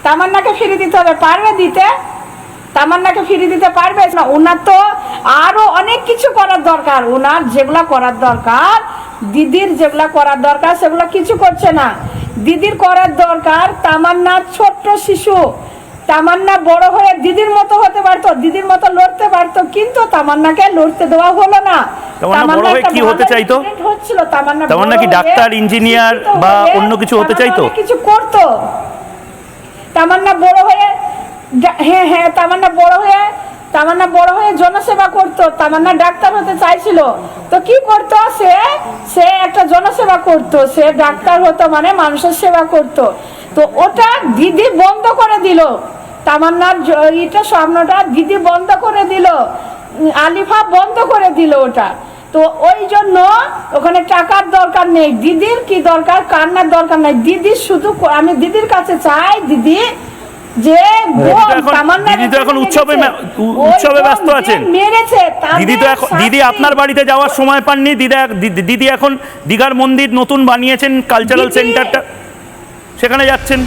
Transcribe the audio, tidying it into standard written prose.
তামান্নাকে ফিরিয়ে দিতে হবে, পারবে দিতে? তামান্নাকে ফিরিয়ে দিতে পারবে না? ওনার তো আরো অনেক কিছু করার দরকার, ওনার যেগুলা করার দরকার, দিদির যেগুলা করার দরকার সেগুলো কিছু করছে না। দিদির করার দরকার, তামান্না ছোট্ট শিশু, তামান্না বড় হয়ে দিদির মতো হতে পারতো, দিদির মতো লড়তে পারতো, কিন্তু তামান্নাকে লড়তে দেওয়া হলো না। তামান্না কি হতে চাইতো? তামান্না কি ডাক্তার, ইঞ্জিনিয়ার বা অন্য কিছু হতে চাইতো? কিছু করতো তামান্না বড় হয়ে, হ্যাঁ তামান্না বড় হয়ে জনসেবা করতো। তামান্না ডাক্তার হতে চাইছিল, তো কি করতো সে একটা জনসেবা করতো, সে ডাক্তার হতো মানে মানুষের সেবা করতো। তো ওটা দিদি বন্ধ করে দিল, তামান্নার এটা স্বপ্নটা দিদি বন্ধ করে দিল, আলিফা বন্ধ করে দিল ওটা। তো ওই জন্য ওখানে টাকার দরকার নেই, দিদির কি দরকার, কান্নার দরকার নাই। দিদি শুধু, আমি দিদির কাছে চাই, দিদি যে দিদি তো এখন উৎসবে ব্যস্ত আছেন। দিদি আপনার বাড়িতে যাওয়ার সময় পাননি। দিদি এখন দীঘার মন্দির নতুন বানিয়েছেন, কালচারাল সেন্টারটা, সেখানে যাচ্ছেন।